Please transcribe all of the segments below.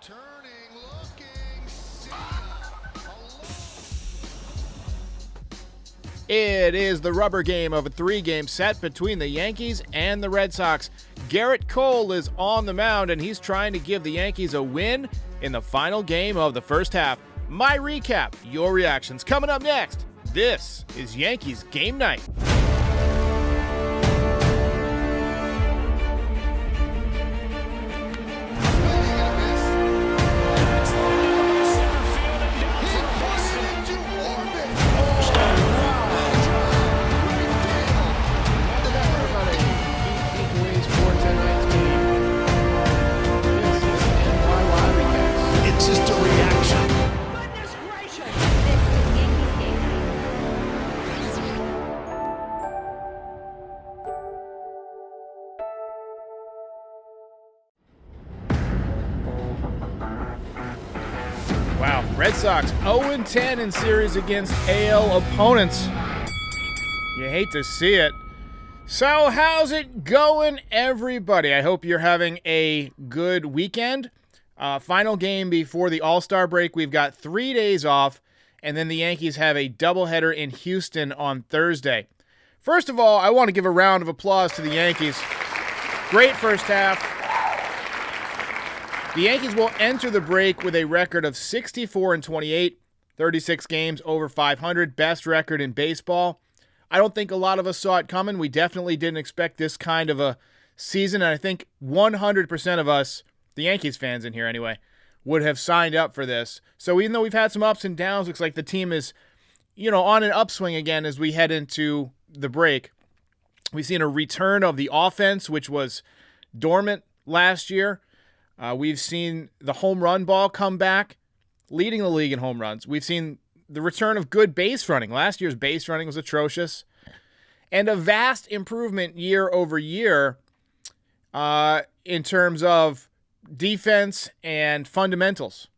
Turning, looking, It is the rubber game of a three-game set between the Yankees and the Red Sox. Garrett Cole is on the mound, and he's trying to give the Yankees a win in the final game of the first half. My recap, your reactions, coming up next. This is Yankees Game Night. It's just a reaction. Goodness gracious! This is Yankees Game Wow, Red Sox 0-10 in series against AL opponents. You hate to see it. So how's it going, everybody? I hope you're having a good weekend. Final game before the All-Star break. We've got 3 days off, and then the Yankees have a doubleheader in Houston on Thursday. First of all, I want to give a round of applause to the Yankees. Great first half. The Yankees will enter the break with a record of 64-28, 36 games over 500, best record in baseball. I don't think a lot of us saw it coming. We definitely didn't expect this kind of a season, and I think 100% of us, the Yankees fans in here anyway, would have signed up for this. So even though we've had some ups and downs, looks like the team is, on an upswing again as we head into the break. We've seen a return of the offense, which was dormant last year. We've seen the home run ball come back, leading the league in home runs. We've seen the return of good base running. Last year's base running was atrocious. And a vast improvement year over year in terms of defense and fundamentals.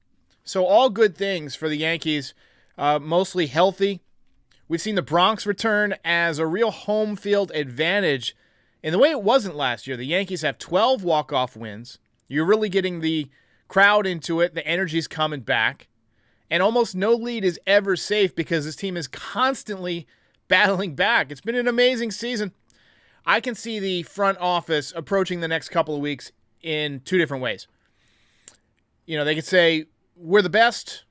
So all good things for the Yankees, mostly healthy. We've seen the Bronx return as a real home field advantage in the way it wasn't last year. The Yankees have 12 walk-off wins. You're really getting the crowd into it. The energy's coming back. And almost no lead is ever safe because this team is constantly battling back. It's been an amazing season. I can see the front office approaching the next couple of weeks in two different ways. They could say, we're the best.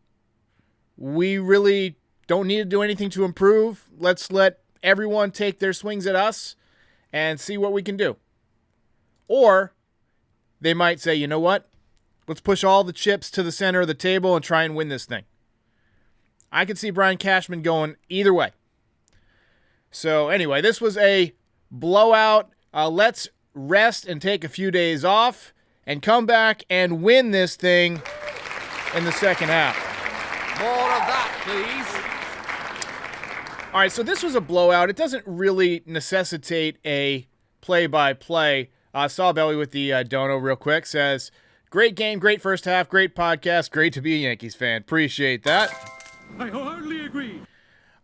We really don't need to do anything to improve. Let's let everyone take their swings at us and see what we can do. Or they might say, you know what? Let's push all the chips to the center of the table and try and win this thing. I could see Brian Cashman going either way. So anyway, this was a blowout. Let's rest and take a few days off and come back and win this thing in the second half. More of that, please. All right, so this was a blowout. It doesn't really necessitate a play-by-play. Saw Belly with the dono real quick. Says, great game, great first half, great podcast. Great to be a Yankees fan. Appreciate that. I wholeheartedly agree.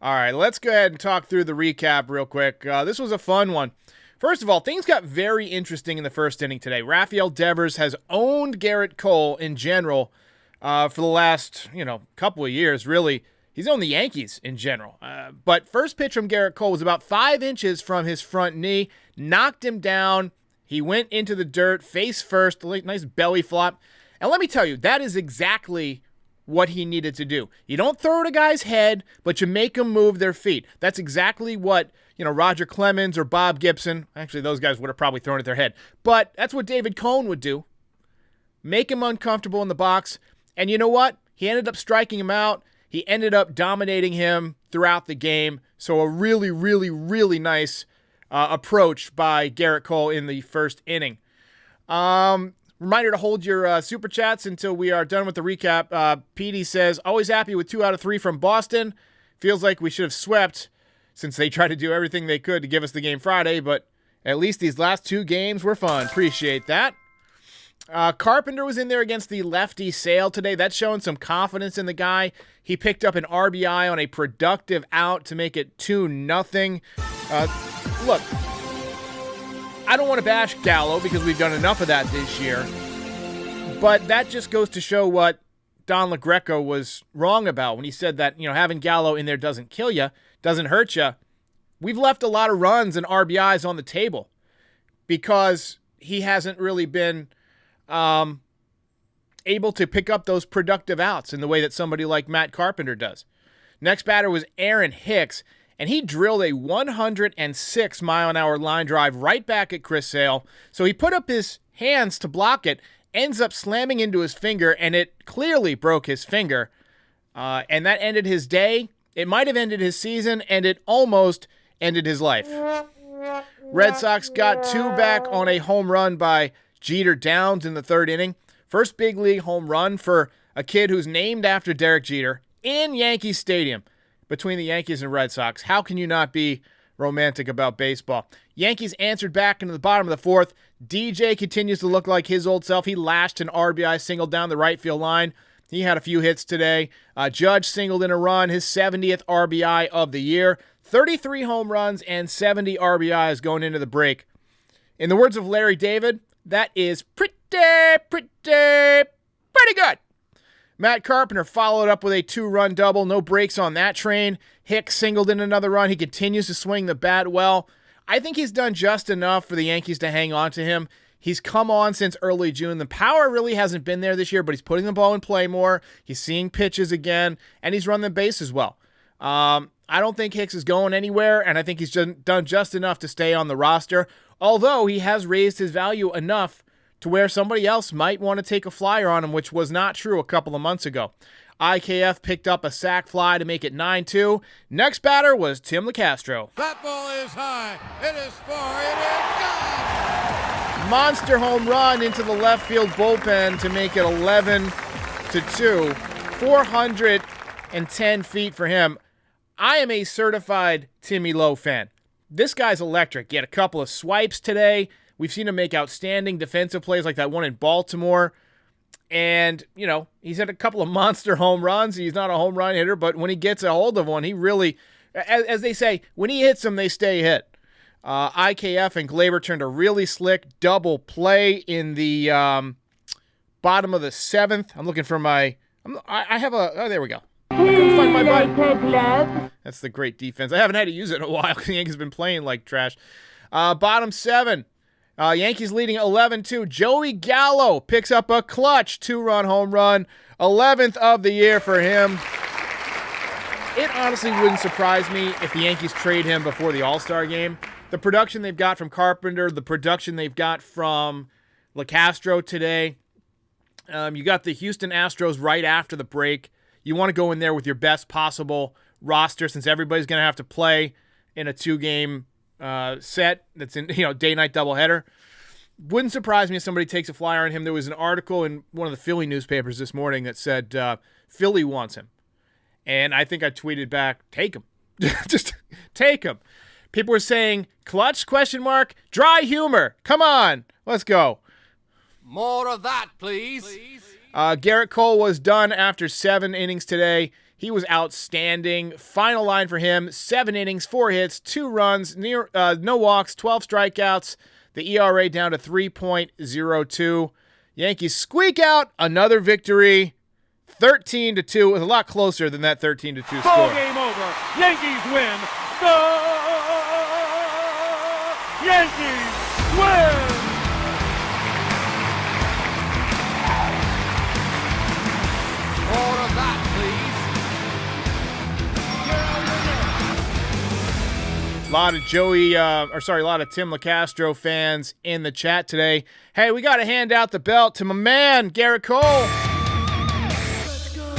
All right, let's go ahead and talk through the recap real quick. This was a fun one. First of all, things got very interesting in the first inning today. Rafael Devers has owned Garrett Cole in general for the last, couple of years, really. He's owned the Yankees in general. But first pitch from Garrett Cole was about 5 inches from his front knee, knocked him down. He went into the dirt, face first, nice belly flop. And let me tell you, that is exactly what he needed to do. You don't throw at a guy's head, but you make them move their feet. That's exactly what, Roger Clemens or Bob Gibson, actually those guys would have probably thrown at their head, but that's what David Cone would do. Make him uncomfortable in the box. And you know what? He ended up striking him out. He ended up dominating him throughout the game. So a really, really, really nice approach by Garrett Cole in the first inning. Reminder to hold your super chats until we are done with the recap. Petey says, always happy with 2 out of 3 from Boston. Feels like we should have swept since they tried to do everything they could to give us the game Friday, but at least these last 2 games were fun. Appreciate that. Carpenter was in there against the lefty Sale today. That's showing some confidence in the guy. He picked up an RBI on a productive out to make it 2-0. Look, I don't want to bash Gallo because we've done enough of that this year. But that just goes to show what Don LaGreca was wrong about when he said that, having Gallo in there doesn't kill you, doesn't hurt you. We've left a lot of runs and RBIs on the table because he hasn't really been able to pick up those productive outs in the way that somebody like Matt Carpenter does. Next batter was Aaron Hicks, and he drilled a 106-mile-an-hour line drive right back at Chris Sale. So he put up his hands to block it, ends up slamming into his finger, and it clearly broke his finger. And that ended his day. It might have ended his season, and it almost ended his life. Red Sox got 2 back on a home run by Jeter Downs in the 3rd inning. First big league home run for a kid who's named after Derek Jeter in Yankee Stadium between the Yankees and Red Sox. How can you not be romantic about baseball? Yankees answered back into the bottom of the 4th. DJ continues to look like his old self. He lashed an RBI single down the right field line. He had a few hits today. Judge singled in a run, his 70th RBI of the year. 33 home runs and 70 RBIs going into the break. In the words of Larry David, that is pretty good. Matt Carpenter followed up with a 2-run double. No breaks on that train. Hicks singled in another run. He continues to swing the bat well. I think he's done just enough for the Yankees to hang on to him. He's come on since early June. The power really hasn't been there this year, but he's putting the ball in play more. He's seeing pitches again, and he's run the bases well. I don't think Hicks is going anywhere, and I think he's done just enough to stay on the roster, although he has raised his value enough to where somebody else might want to take a flyer on him, which was not true a couple of months ago. IKF picked up a sac fly to make it 9-2. Next batter was Tim LeCastro. That ball is high. It is far. It is gone. Monster home run into the left field bullpen to make it 11-2. 410 feet for him. I am a certified Timmy Lowe fan. This guy's electric. He had a couple of swipes today. We've seen him make outstanding defensive plays like that one in Baltimore. And, he's had a couple of monster home runs. He's not a home run hitter, but when he gets a hold of one, he really, as they say, when he hits them, they stay hit. IKF and Glaber turned a really slick double play in the bottom of the 7th. I'm looking for there we go. I couldn't find my button. That's the great defense. I haven't had to use it in a while. The Yankees have been playing like trash. Bottom 7. Yankees leading 11-2. Joey Gallo picks up a clutch 2-run home run. 11th of the year for him. It honestly wouldn't surprise me if the Yankees trade him before the All-Star game. The production they've got from Carpenter, the production they've got from LeCastro today. You got the Houston Astros right after the break. You want to go in there with your best possible roster since everybody's going to have to play in a 2-game set that's in day-night doubleheader. Wouldn't surprise me if somebody takes a flyer on him. There was an article in one of the Philly newspapers this morning that said Philly wants him. And I think I tweeted back, take him. Just take him. People were saying, clutch, ? Dry humor. Come on. Let's go. More of that, please. Garrett Cole was done after 7 innings today. He was outstanding. Final line for him, 7 innings, 4 hits, 2 runs, no walks, 12 strikeouts. The ERA down to 3.02. Yankees squeak out another victory, 13-2. It was a lot closer than that 13-2 score. Ball game over. Yankees win. The Yankees win. More of that, please. A lot of a lot of Tim LeCastro fans in the chat today. Hey, we got to hand out the belt to my man, Garrett Cole. Let's go.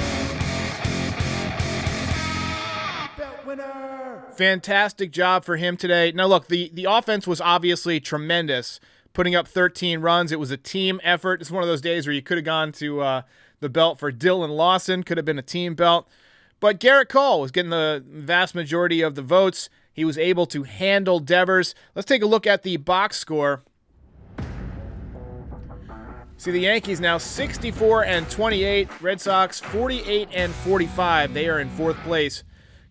Belt winner. Fantastic job for him today. Now, look, the offense was obviously tremendous, putting up 13 runs. It was a team effort. It's one of those days where you could have gone to the belt for Dylan Lawson. Could have been a team belt. But Garrett Cole was getting the vast majority of the votes. He was able to handle Devers. Let's take a look at the box score. See, the Yankees now 64-28. Red Sox 48-45. They are in 4th place.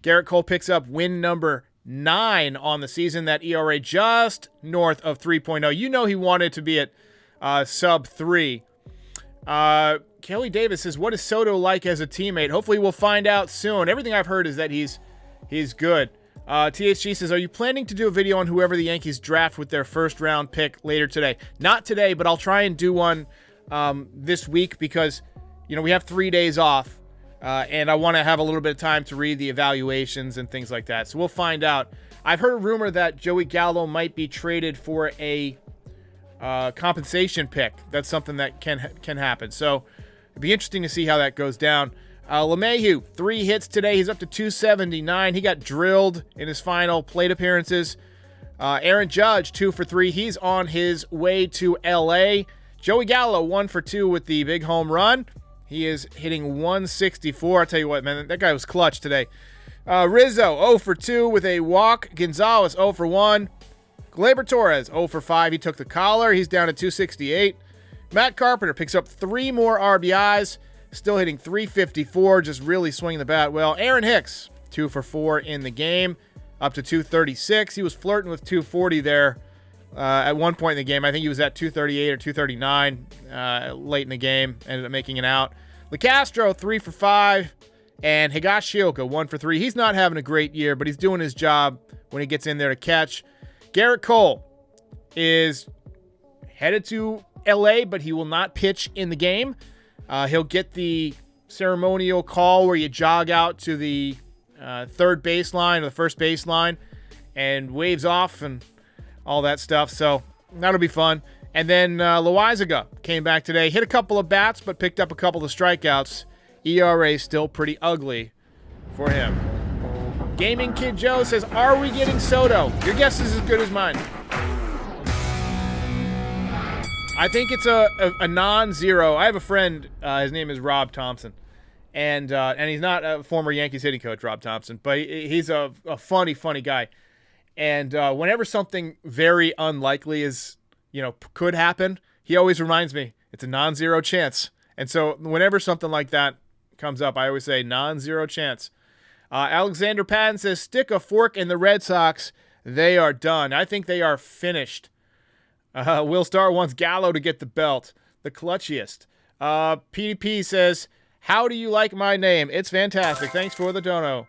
Garrett Cole picks up win number 9 on the season. That ERA just north of 3.0. You know he wanted to be at sub 3. Kelly Davis says, what is Soto like as a teammate? Hopefully we'll find out soon. Everything I've heard is that he's good. THG says, are you planning to do a video on whoever the Yankees draft with their first-round pick later today? Not today, but I'll try and do one this week because, we have 3 days off, and I want to have a little bit of time to read the evaluations and things like that. So we'll find out. I've heard a rumor that Joey Gallo might be traded for a compensation pick. That's something that can happen. So it'd be interesting to see how that goes down. LeMahieu, 3 hits today. He's up to 279. He got drilled in his final plate appearances. Aaron Judge, 2 for 3. He's on his way to L.A. Joey Gallo, 1 for 2 with the big home run. He is hitting 164. I'll tell you what, man, that guy was clutch today. Rizzo, 0 for 2 with a walk. Gonzalez, 0 for 1. Gleyber Torres, 0 for 5. He took the collar. He's down to 268. Matt Carpenter picks up 3 more RBIs. Still hitting 354, just really swinging the bat well. Aaron Hicks, 2 for 4 in the game, up to 236. He was flirting with 240 there at one point in the game. I think he was at 238 or 239 late in the game. Ended up making it out. LeCastro, 3 for 5. And Higashioka, 1 for 3. He's not having a great year, but he's doing his job when he gets in there to catch. Garrett Cole is headed to L.A., but he will not pitch in the game. He'll get the ceremonial call where you jog out to the third baseline or the first baseline and waves off and all that stuff. So that'll be fun. And then Loaizaga came back today, hit a couple of bats, but picked up a couple of strikeouts. ERA still pretty ugly for him. Gaming Kid Joe says, are we getting Soto? Your guess is as good as mine. I think it's a non-zero. I have a friend, his name is Rob Thompson, and he's not a former Yankees hitting coach, Rob Thompson, but he's a funny guy. And whenever something very unlikely could happen, he always reminds me it's a non-zero chance. And so whenever something like that comes up, I always say non-zero chance. Alexander Patton says, stick a fork in the Red Sox. They are done. I think they are finished. Will Starr wants Gallo to get the belt. The clutchiest. PDP says, how do you like my name? It's fantastic. Thanks for the dono.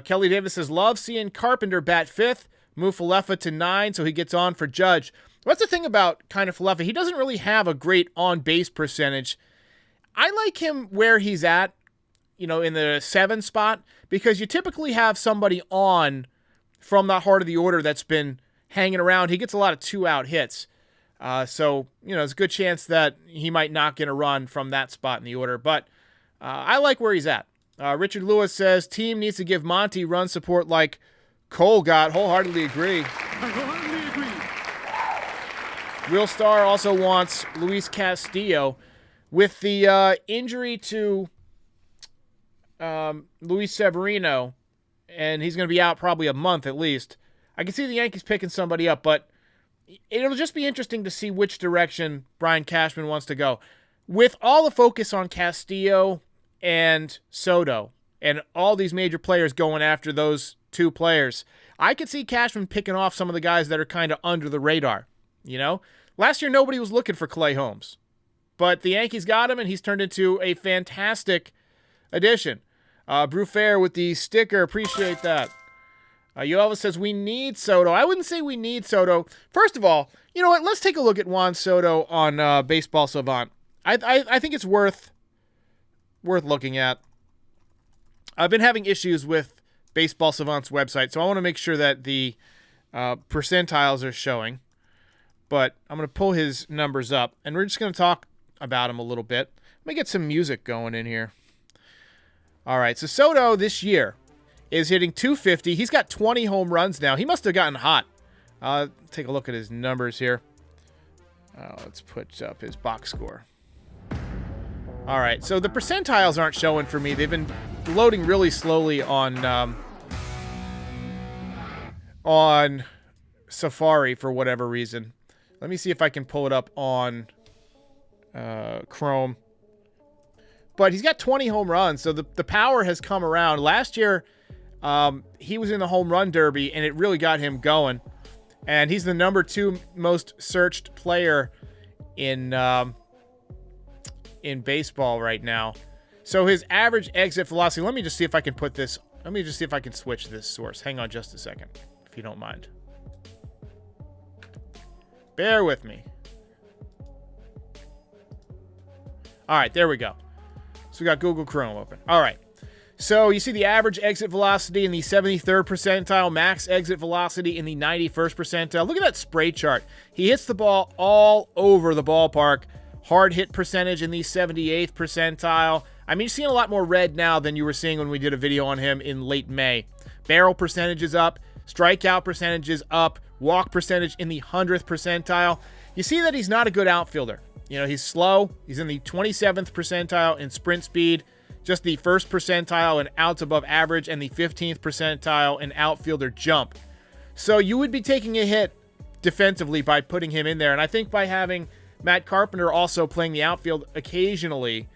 Kelly Davis says, love seeing Carpenter bat 5th. Move Falefa to 9 so he gets on for Judge. What's the thing about kind of Falefa? He doesn't really have a great on-base percentage. I like him where he's at, in the 7 spot, because you typically have somebody on from the heart of the order that's been hanging around. He gets a lot of 2-out hits. So, there's a good chance that he might not get a run from that spot in the order. But I like where he's at. Richard Lewis says, team needs to give Monty run support like Cole got. Wholeheartedly agree. Will Starr also wants Luis Castillo. With the injury to Luis Severino, and he's going to be out probably a month at least, I can see the Yankees picking somebody up, but it'll just be interesting to see which direction Brian Cashman wants to go. With all the focus on Castillo and Soto and all these major players going after those 2 players, I could see Cashman picking off some of the guys that are kind of under the radar. Last year nobody was looking for Clay Holmes, but the Yankees got him, and he's turned into a fantastic addition. Brew Fair with the sticker, appreciate that. Yoelva says, we need Soto. I wouldn't say we need Soto. First of all, you know what? Let's take a look at Juan Soto on Baseball Savant. I think it's worth looking at. I've been having issues with Baseball Savant's website, so I want to make sure that the percentiles are showing. But I'm going to pull his numbers up, and we're just going to talk about him a little bit. Let me get some music going in here. All right, so Soto this year is hitting 250. He's got 20 home runs now. He must have gotten hot. Take a look at his numbers here. Let's put up his box score. All right, so the percentiles aren't showing for me. They've been loading really slowly on Safari for whatever reason. Let me see if I can pull it up on Chrome. But he's got 20 home runs, so the power has come around. Last year, he was in the home run derby, and it really got him going. And he's the number 2 most searched player in in baseball right now. So his average exit velocity, let me just see if I can switch this source. Hang on just a second, if you don't mind. Bear with me. All right, there we go. So we got Google Chrome open. All right. So you see the average exit velocity in the 73rd percentile, max exit velocity in the 91st percentile. Look at that spray chart. He hits the ball all over the ballpark. Hard hit percentage in the 78th percentile. I mean, you're seeing a lot more red now than you were seeing when we did a video on him in late May. Barrel percentage is up. Strikeout percentage is up. Walk percentage in the 100th percentile. You see that he's not a good outfielder. You know, he's slow. He's in the 27th percentile in sprint speed. Just the 1st percentile in outs above average and the 15th percentile in outfielder jump. So you would be taking a hit defensively by putting him in there. And I think by having Matt Carpenter also playing the outfield occasionally,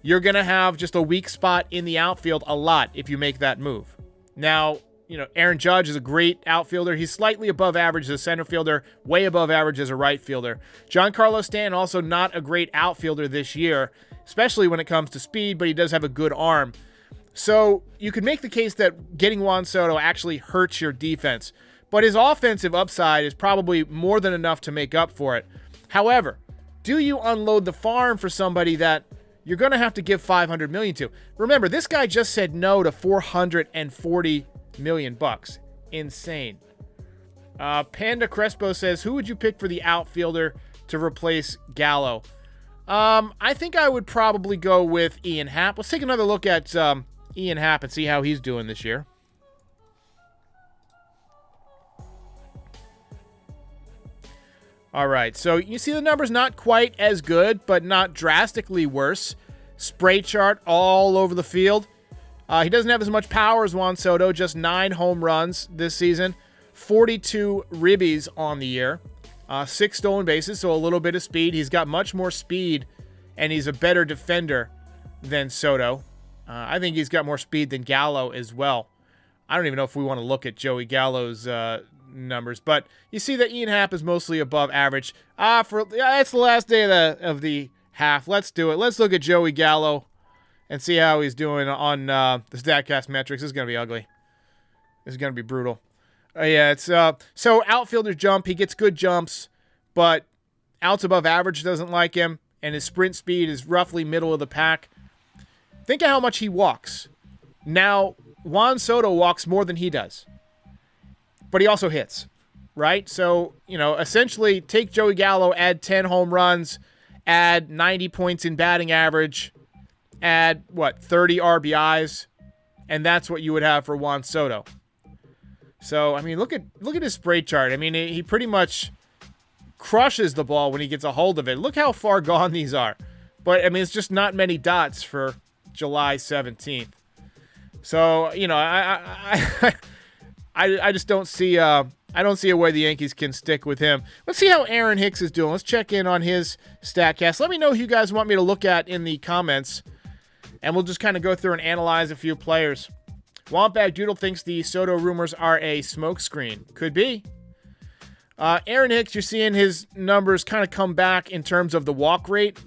you're going to have just a weak spot in the outfield a lot if you make that move. Now, you know, Aaron Judge is a great outfielder. He's slightly above average as a center fielder, way above average as a right fielder. Giancarlo Stanton also not a great outfielder this year, especially when it comes to speed, but he does have a good arm. So you could make the case that getting Juan Soto actually hurts your defense, but his offensive upside is probably more than enough to make up for it. However, do you unload the farm for somebody that you're going to have to give $500 million to? Remember, this guy just said no to $440 million bucks. Insane. Panda Crespo says, who would you pick for the outfielder to replace Gallo? I think I would probably go with Ian Happ. Let's take another look at Ian Happ and see how he's doing this year. All right, so you see the numbers not quite as good, but not drastically worse. Spray chart all over the field. He doesn't have as much power as Juan Soto, just 9 home runs this season, 42 ribbies on the year, 6 stolen bases, so a little bit of speed. He's got much more speed, and he's a better defender than Soto. I think he's got more speed than Gallo as well. I don't even know if we want to look at Joey Gallo's numbers, but you see that Ian Happ is mostly above average. It's the last day of the half. Let's do it. Let's look at Joey Gallo and see how he's doing on the Statcast metrics. This is going to be ugly. This is going to be brutal. Yeah, it's so outfielder jump. He gets good jumps, but outs above average doesn't like him, and his sprint speed is roughly middle of the pack. Think of how much he walks. Now, Juan Soto walks more than he does, but he also hits, right? So, you know, essentially take Joey Gallo, add 10 home runs, add 90 points in batting average, add, 30 RBIs, and that's what you would have for Juan Soto. So, I mean, look at his spray chart. I mean, he pretty much crushes the ball when he gets a hold of it. Look how far gone these are. But, I mean, it's just not many dots for July 17th. So, you know, I just don't see I don't see a way the Yankees can stick with him. Let's see how Aaron Hicks is doing. Let's check in on his Statcast. Let me know who you guys want me to look at in the comments, and we'll just kind of go through and analyze a few players. Wompbag Doodle thinks the Soto rumors are a smokescreen. Could be. Aaron Hicks, you're seeing his numbers kind of come back in terms of the walk rate.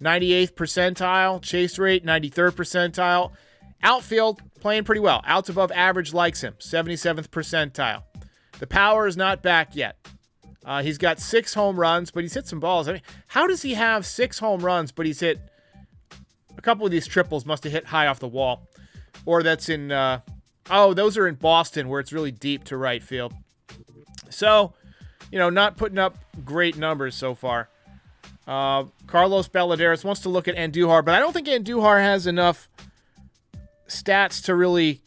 98th percentile. Chase rate, 93rd percentile. Outfield, playing pretty well. Outs above average likes him. 77th percentile. The power is not back yet. He's got 6 home runs, but he's hit some balls. I mean, how does he have 6 home runs, but he's hit a couple of these triples must have hit high off the wall. Or that's in, those are in Boston where it's really deep to right field. So, you know, not putting up great numbers so far. Carlos Balladares wants to look at Andujar, but I don't think Andujar has enough stats to really,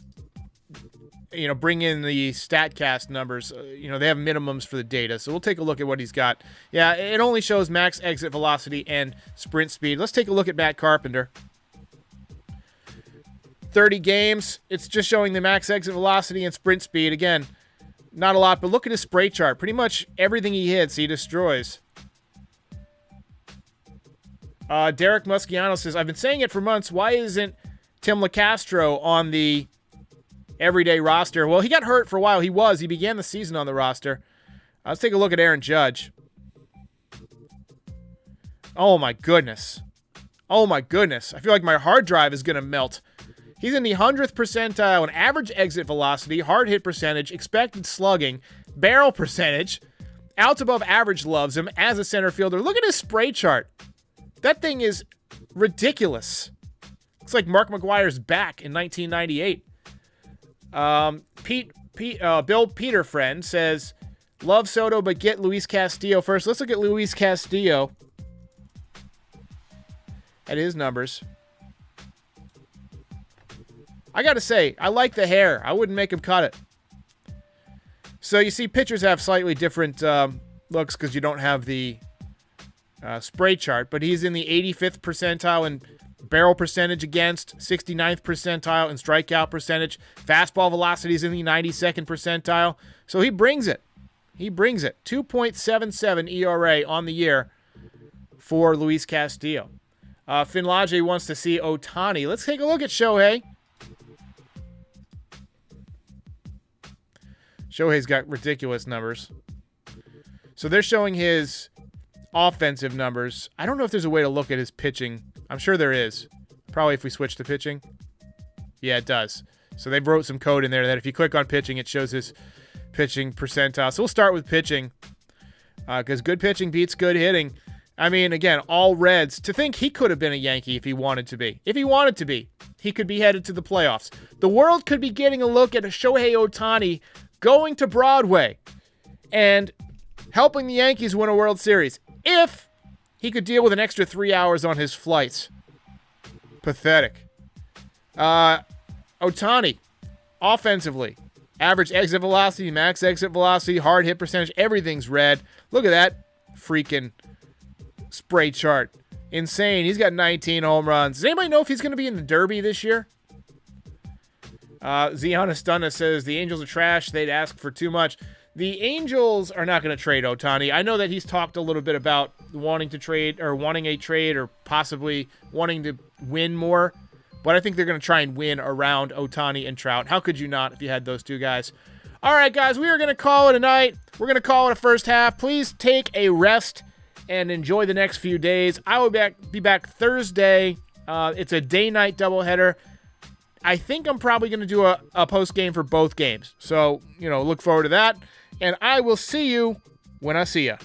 you know, bring in the Statcast numbers. You know, they have minimums for the data, so we'll take a look at what he's got. Yeah, it only shows max exit velocity and sprint speed. Let's take a look at Matt Carpenter. 30 games, it's just showing the max exit velocity and sprint speed. Again, not a lot, but look at his spray chart. Pretty much everything he hits, he destroys. Derek Musciano says, I've been saying it for months. Why isn't Tim LeCastro on the everyday roster? Well, he got hurt for a while. He began the season on the roster. Let's take a look at Aaron Judge. Oh, my goodness. Oh my goodness. I feel like my hard drive is going to melt. He's in the 100th percentile in average exit velocity, hard hit percentage, expected slugging, barrel percentage. Outs above average loves him as a center fielder. Look at his spray chart. That thing is ridiculous. Looks like Mark McGwire's back in 1998. Bill Peterfriend says, love Soto, but get Luis Castillo first. Let's look at Luis Castillo at his numbers. I got to say, I like the hair. I wouldn't make him cut it. So you see, pitchers have slightly different looks because you don't have the spray chart, but he's in the 85th percentile in barrel percentage against, 69th percentile in strikeout percentage. Fastball velocity is in the 92nd percentile. So he brings it. He brings it. 2.77 ERA on the year for Luis Castillo. Finlage wants to see Ohtani. Let's take a look at Shohei. Shohei's got ridiculous numbers. So they're showing his offensive numbers. I don't know if there's a way to look at his pitching. I'm sure there is. Probably if we switch to pitching. Yeah, it does. So they wrote some code in there that if you click on pitching, it shows his pitching percentile. So we'll start with pitching because good pitching beats good hitting. I mean, again, all Reds. To think he could have been a Yankee if he wanted to be. If he wanted to be, he could be headed to the playoffs. The world could be getting a look at a Shohei Ohtani going to Broadway and helping the Yankees win a World Series if he could deal with an extra 3 hours on his flights. Pathetic. Ohtani, offensively, average exit velocity, max exit velocity, hard hit percentage, everything's red. Look at that freaking spray chart. Insane. He's got 19 home runs. Does anybody know if he's going to be in the Derby this year? Ziana Stunna says the Angels are trash. They'd ask for too much. The Angels are not going to trade Ohtani. I know that he's talked a little bit about wanting to trade or wanting a trade or possibly wanting to win more, but I think they're going to try and win around Ohtani and Trout. How could you not if you had those two guys? All right, guys, we are going to call it a night. We're going to call it a first half. Please take a rest and enjoy the next few days. I will be back Thursday. It's a day-night doubleheader. I think I'm probably going to do a post game for both games. So, look forward to that. And I will see you when I see you.